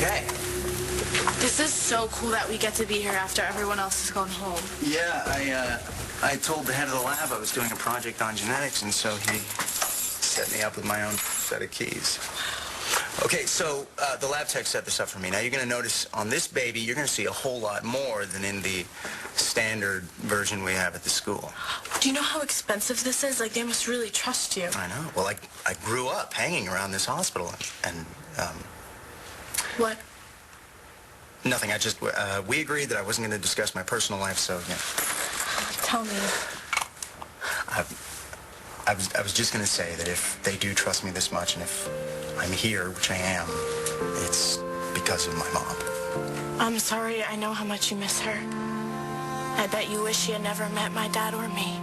Okay. This is so cool that we get to be here after everyone else has gone home. Yeah, I told the head of the lab I was doing a project on genetics, and so he set me up with my own set of keys. Okay, so the lab tech set this up for me. Now, you're going to notice on this baby, you're going to see a whole lot more than in the standard version we have at the school. Do you know how expensive this is? Like, they must really trust you. I know. Well, I grew up hanging around this hospital, and What? nothing. We agreed that I wasn't going to discuss my personal life, so, yeah. Tell me. I was just going to say that if they do trust me this much, and if I'm here, which I am, it's because of my mom. I'm sorry. I know how much you miss her. I bet you wish you had never met my dad or me.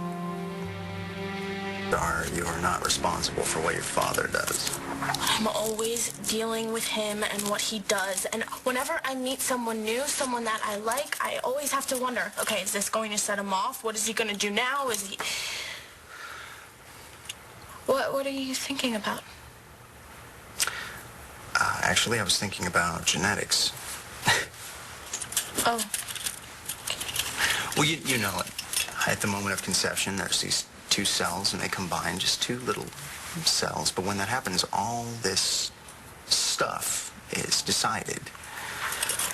Starr, you are not responsible for what your father does. I'm always dealing with him and what he does. And whenever I meet someone new, someone that I like, I always have to wonder, okay, is this going to set him off? What is he going to do now? Is he... What are you thinking about? Actually, I was thinking about genetics. Oh. Well, you know it. At the moment of conception, there's these two cells, and they combine, just two little cells. But when that happens, all this stuff is decided.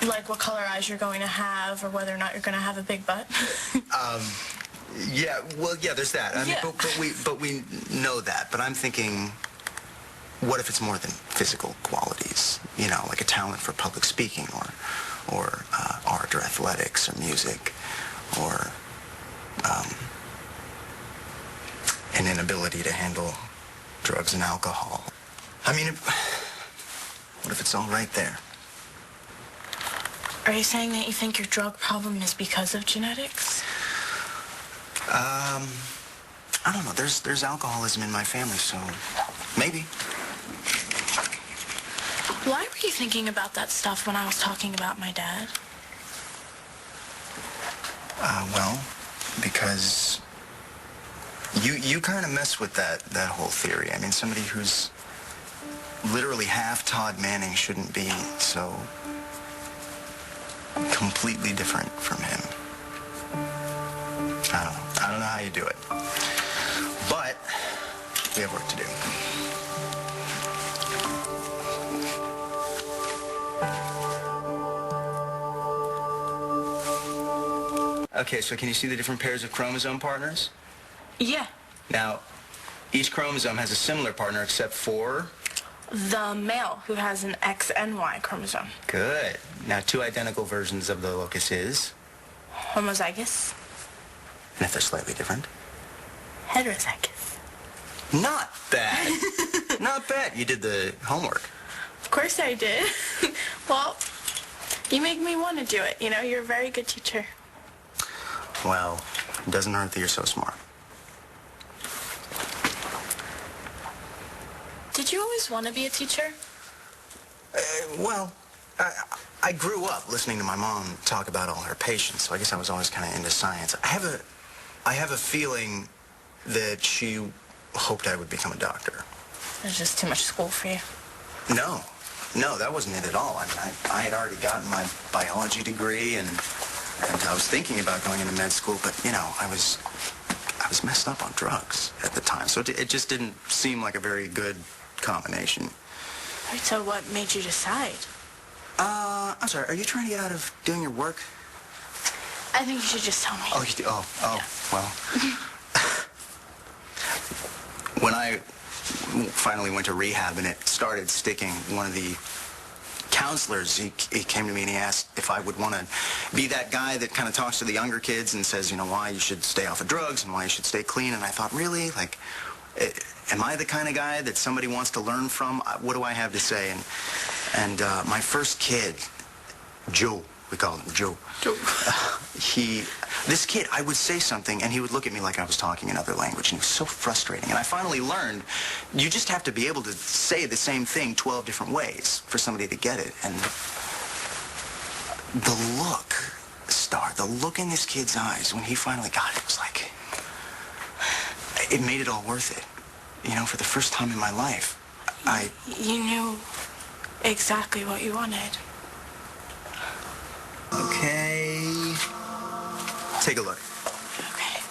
Like what color eyes you're going to have, or whether or not you're going to have a big butt? Yeah, well, yeah, there's that. I mean, Yeah. but we know that. But I'm thinking, what if it's more than physical qualities? You know, like a talent for public speaking, or art, or athletics, or music, or an inability to handle drugs and alcohol. I mean, what if it's all right there? Are you saying that you think your drug problem is because of genetics? I don't know. There's alcoholism in my family, so maybe. Why were you thinking about that stuff when I was talking about my dad? Well, because you kind of mess with that whole theory. I mean, somebody who's literally half Todd Manning shouldn't be so completely different from him. I don't know how you do it. But we have work to do. Okay, so can you see the different pairs of chromosome partners? Yeah. Now, each chromosome has a similar partner except for... The male, who has an X and Y chromosome. Good. Now, two identical versions of the locus is... Homozygous. And if they're slightly different? Heterozygous. Not bad. Not bad. You did the homework. Of course I did. Well, you make me want to do it. You know, you're a very good teacher. Well, it doesn't hurt that you're so smart. Did you always want to be a teacher? Well, I grew up listening to my mom talk about all her patients, so I guess I was always kind of into science. I have a feeling that she hoped I would become a doctor. There's just too much school for you. No, that wasn't it at all. I mean, I had already gotten my biology degree, and I was thinking about going into med school, but, you know, I was messed up on drugs at the time, so it just didn't seem like a very good combination. Right, so what made you decide? I'm sorry, are you trying to get out of doing your work? I think you should just tell me. Oh, Yeah. Well. When I finally went to rehab and it started sticking, one of the counselors, he came to me and he asked if I would want to be that guy that kind of talks to the younger kids and says, you know, why you should stay off of drugs and why you should stay clean. And I thought, really? Like, am I the kind of guy that somebody wants to learn from? What do I have to say? And my first kid, Joe, we call him Joe. This kid, I would say something, and he would look at me like I was talking another language, and it was so frustrating. And I finally learned, you just have to be able to say the same thing 12 different ways for somebody to get it. And the look, Starr, the look in this kid's eyes when he finally got it was like, it made it all worth it. You know, for the first time in my life, You knew exactly what you wanted. Okay. Take a look. Okay.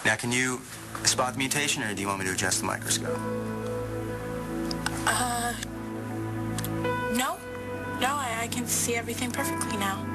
Now, can you spot the mutation, or do you want me to adjust the microscope? No. No, I can see everything perfectly now.